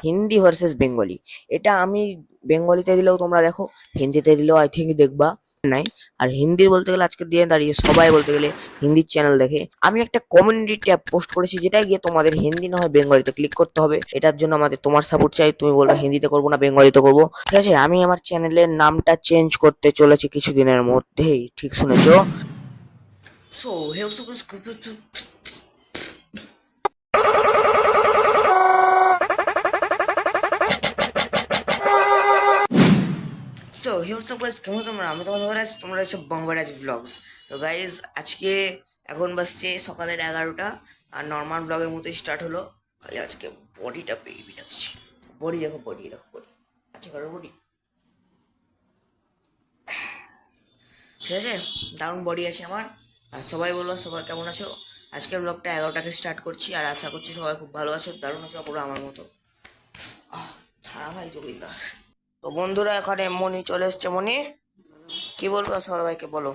Hindi versus Bengali. এটা আমি বেঙ্গলিতে দিলেও তোমরা দেখো, হিন্দিতে দিলেও আই থিঙ্ক দেখবা নাই। আর হিন্দি বলতে গেলে আজকের দিনে দাঁড়িয়ে সবাই বলতে গেলে হিন্দির চ্যানেল দেখে। আমি একটা কমিউনিটি ট্যাব পোস্ট করেছি, যেটা গিয়ে তোমাদের হিন্দি না হয় বেঙ্গলিতে ক্লিক করতে হবে। এটার জন্য আমাদের তোমার সাপোর্ট চাই। তুমি বলবে হিন্দিতে করবো না বেঙ্গলিতে করবো, ঠিক আছে? আমি আমার চ্যানেলের নামটা চেঞ্জ করতে চলেছি কিছুদিনের মধ্যেই, ঠিক শুনেছো। সো হিয়ার্স গাইস, কেমন তোমরা? আমি তোমাদের তোমরা হচ্ছে বঙ্গরাজ ব্লগস। তো গাইজ আজকে এখন বাজছে সকালের 11টা, আর নর্মাল ব্লগের মতোই স্টার্ট হলো। খালি আজকে বডিটা বেবি লাগছে। বডি দেখো, বডি দেখো, বডি আছে কারো বডি, ঠিক আছে? দারুণ বডি আছে আমার। আর সবাই বললো সবাই কেমন আছো। আজকের ব্লগটা 11টাতে স্টার্ট করছি, আর আশা করছি সবাই খুব ভালো আছো, দারুণ আছো পুরো আমার মতো। থারা ভাই যোগিন্দা। তো বন্ধুরা, এখানে মনি চলে এসছে। মনি, কি বলবো সবাইকে? বলো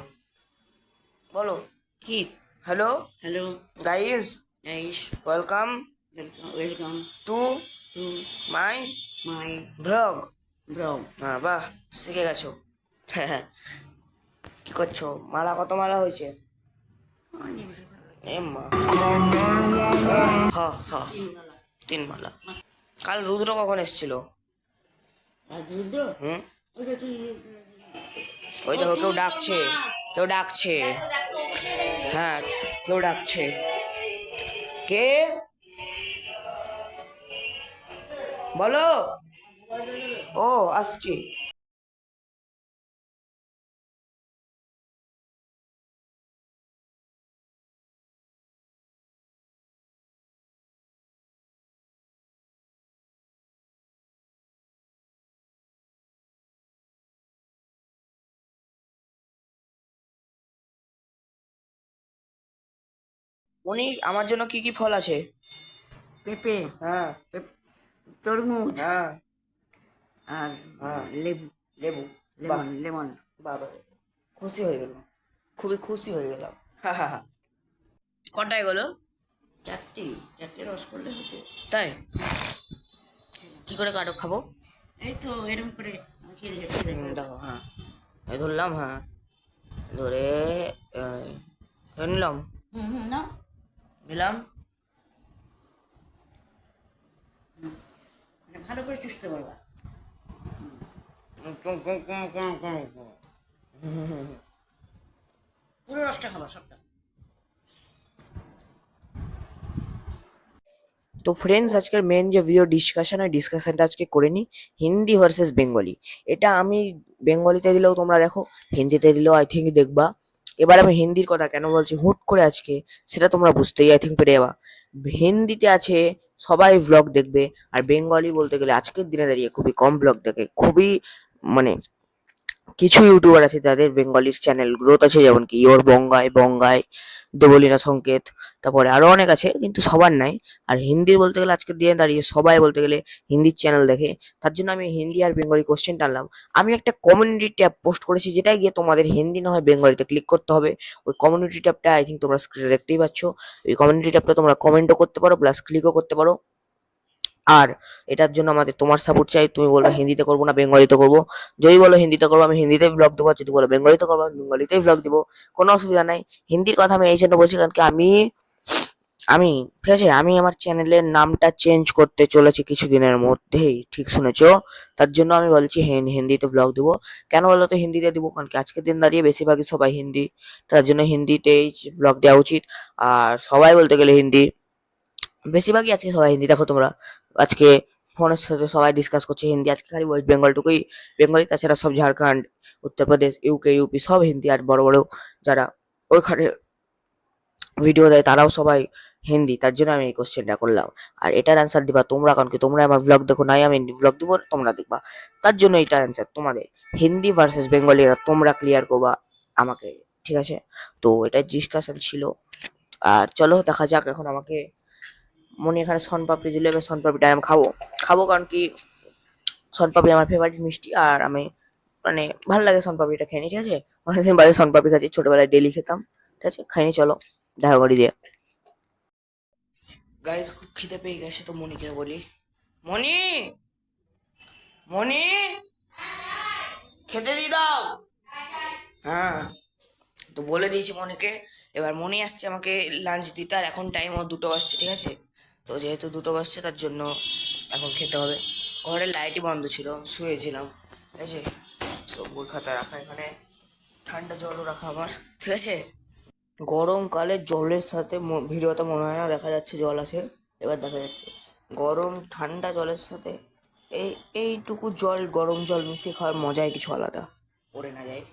বলো। কি? Hello hello guys, guys, welcome welcome to to my my blog. Blog. হ্যাঁ, বাহ, শিখে গেছো। হ্যাঁ, কি করছো? মালা কত মালা হয়েছে? এ মা, হা হা, 3 মালা। কাল রুদ্র কখন এসেছিল? রুদ্র, হুম, ওই যে তুই, ওই দেখো কেউ ডাকছে, কেউ ডাকছে। হ্যাঁ, কেউ ডাকছে। কে? বলো। ও, আসছি। মনি, আমার জন্য কি কি ফল আছে? পেঁপে, হ্যাঁ তরমুজ, হ্যাঁ আর হ্যাঁ, লেবু, লেবু। বাহ, লেমন লেমন। বাবা, খুশি হয়ে গেলাম, খুবই খুশি হয়ে গেলাম। হা হা হা। কটায় গেলো? চারটে চারটে রস করলে হতো। তাই? কি করে কাটো খাবো? এই তো এরকম করে খেলে খেলে করে। দেখো, হ্যাঁ, এই ধরলাম, হ্যাঁ, ধরে নিলাম, হুম হুম, না, নিলাম। মানে ভালো করে চুষতে পারবা। পুরো রসটা খাবা সবটা। তো ফ্রেন্ডস, আজকের মেন যে ভিডিও ডিসকাশন, ওই ডিসকাশনটা আজকে করে নিই, হিন্দি ভার্সেস বেঙ্গলি। এটা আমি বেঙ্গলিতে দিলেও তোমরা দেখো, হিন্দিতে দিলেও আই থিঙ্ক দেখবা। এবার আমি হিন্দির কথা কেন বলছি হুট করে আজকে, সেটা তোমরা বুঝতেই আই থিঙ্ক পেরে যাবা। হিন্দিতে আছে সবাই ভ্লগ দেখবে, আর বেঙ্গলি বলতে গেলে আজকের দিনে দাঁড়িয়ে খুবই কম ভ্লগ দেখে। খুবই মানে কিছু ইউটিউবার আছে যাদের বেঙ্গলির চ্যানেল গ্রোথ আছে, যেমন কি ইয়োর বঙ্গাই বঙ্গাই, দেবলীনা সংকেত, তারপরে আরো অনেক আছে, কিন্তু সবার নাই। আর হিন্দি বলতে গেলে আজকের দিনে দাঁড়িয়ে সবাই বলতে গেলে হিন্দির চ্যানেল দেখে। তার জন্য আমি হিন্দি আর বেঙ্গলি কোশ্চেন টানলাম। আমি একটা কমিউনিটি ট্যাব পোস্ট করেছি, যেটা গিয়ে তোমাদের হিন্দি না হয় বেঙ্গলিতে ক্লিক করতে হবে। ওই কমিউনিটি ট্যাবটা আই থিঙ্ক তোমরা স্ক্রিনে দেখতেই পাচ্ছ। ওই কমিউনিটি ট্যাবটা তোমরা কমেন্টও করতে পারো, প্লাস ক্লিকও করতে পারো। আর এটার জন্য আমাদের তোমার সাপোর্ট চাই। তুমি বলবে হিন্দিতে করবো না বেঙ্গলিতে করবো, যদি বলো হিন্দিতে করবো আমি হিন্দিতে ব্লগ দেবো, আর যদি বলো বেঙ্গলিতে করবো আমি বেঙ্গলিতেই ব্লগ দেবো, কোনো অসুবিধা নাই। হিন্দির কথা আমি এই জন্য বলছি কারণ কি আমি আমি ঠিক আছে, আমি আমার চ্যানেলের নামটা চেঞ্জ করতে চলেছি কিছুদিনের মধ্যেই, ঠিক শুনেছো। তার জন্য আমি বলছি হিন্দিতে ব্লগ দেবো। কেন বলো তো হিন্দিতে দিব? কারণ কি আজকের দিন দাঁড়িয়ে বেশিরভাগই সবাই হিন্দি, তার জন্য হিন্দিতেই ব্লগ দেওয়া উচিত। আর সবাই বলতে গেলে হিন্দি, বেশিরভাগই আজকে সবাই হিন্দি। দেখো তোমরা, আজকে ফোনের সাথে সবাই ডিসকাস করছে হিন্দি। আজকে খালি ওয়েস্ট বেঙ্গলটুকুই বেঙ্গলি, তাছাড়া সব ঝাড়খণ্ড, উত্তরপ্রদেশ, ইউকে, ইউপি সব হিন্দি। আর বড় বড় যারা ওইখানে ভিডিও দেয় তারাও সবাই হিন্দি। তার জন্য আমি এই কোশ্চেনটা করলাম। আর এটার অ্যান্সার দিবা তোমরা, কারণ কি তোমরা আমার ব্লগ দেখো নাই, আমি ব্লগ দিব তোমরা দেখবা। তার জন্য এটার অ্যান্সার তোমাদের হিন্দি ভার্সেস বেঙ্গলি, তোমরা ক্লিয়ার করবা আমাকে, ঠিক আছে? তো এটাই ডিসকাশন ছিল। আর চলো দেখা যাক। এখন আমাকে মনে এখানে শনপাপড়ি দিলে, এবার শনপাপড়িটা আমি খাবো। খাবো কারণ কি শনপাপড়ি আমার ফেভারিট মিষ্টি, আর আমি মানে ভালো লাগে শনপাপড়িটা খেয়ে নি, ঠিক আছে? অনেকদিন বাদে শনপাপড়ি খাচ্ছি, ছোটবেলায় ডেলি খেতাম, ঠিক আছে? খাইনি, চলো দেখা করি দিয়ে। গাইস, খুব খিদে পেয়ে গেছে, তো মনিকে বলি মনি, মনি, খেতে দিয়ে দাও। হ্যাঁ, তো বলে দিয়েছি মনিকে। এবার মনি আসছে আমাকে লাঞ্চ দিতে, আর এখন টাইম ও 2টো বাজছে, ঠিক আছে? তো যেহেতু 2টো বাজছে তার জন্য এখন খেতে হবে। ঘরের লাইটই বন্ধ ছিল, শুয়েছিলাম, ঠিক আছে? সব বই খাতা রাখা এখানে, ঠান্ডা জলও রাখা আমার, ঠিক আছে? গরমকালে জলের সাথে ভিডিওতে মনে হয় না দেখা যাচ্ছে জল আছে, এবার দেখা যাচ্ছে। গরম ঠান্ডা জলের সাথে এই এইটুকু জল, গরম জল মিশিয়ে খাওয়ার মজাই কিছু আলাদা, পড়ে না যায়।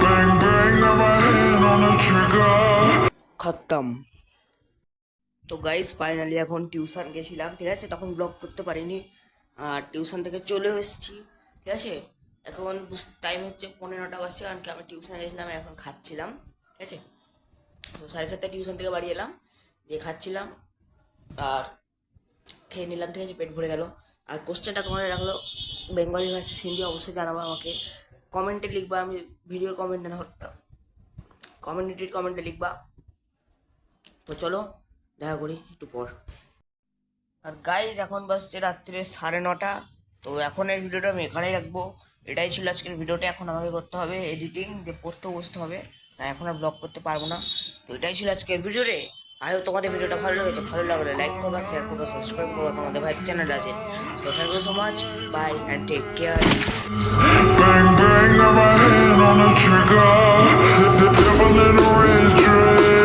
Bang bang, got my hand on the trigger. খতম। তো গাইস ফাইনালি এখন টিউশন গেছিলাম, ঠিক আছে? তখন ব্লগ করতে পারিনি, আর টিউশন থেকে চলে এসেছি, ঠিক আছে? এখন টাইম হচ্ছে 9:15 বাজছে, কারণ কি আমি টিউশনে গেছিলাম, এখন খাচ্ছিলাম, ঠিক আছে? তো 7:30 টিউশন থেকে বাড়ি এলাম, দিয়ে খাচ্ছিলাম আর খেয়ে নিলাম, ঠিক আছে? পেট ভরে গেল। আর কোশ্চেনটা তোমাদের রাখলো বেঙ্গলি ভার্সেস হিন্দি, অবশ্যই জানাবো আমাকে, কমেন্টে লিখবা। আমি ভিডিওর কমেন্টে না, কমিউনিটির কমেন্টে লিখবা। তো চলো দেখা করি একটু পর। আর গাইজ এখন বাজছে রাত্রে 9:30। তো এখনের ভিডিওটা আমি এখানেই রাখবো। এটাই ছিল আজকের ভিডিওটা। এখন আমাকে করতে হবে এডিটিং, দিয়ে পড়তেও বসতে হবে, তাই এখন আর ব্লগ করতে পারবো না। তো এটাই ছিল আজকের ভিডিওতে। আই হোপ তোমাদের ভিডিওটা ভালো লেগেছে। ভালো লাগলে লাইক করবা, শেয়ার করবা, সাবস্ক্রাইব করবা, তোমাদের ভাই চ্যানেল আছে। So thank you so much, bye and take care. Bang bang, got my hand on the trigger. The devil in the red dress.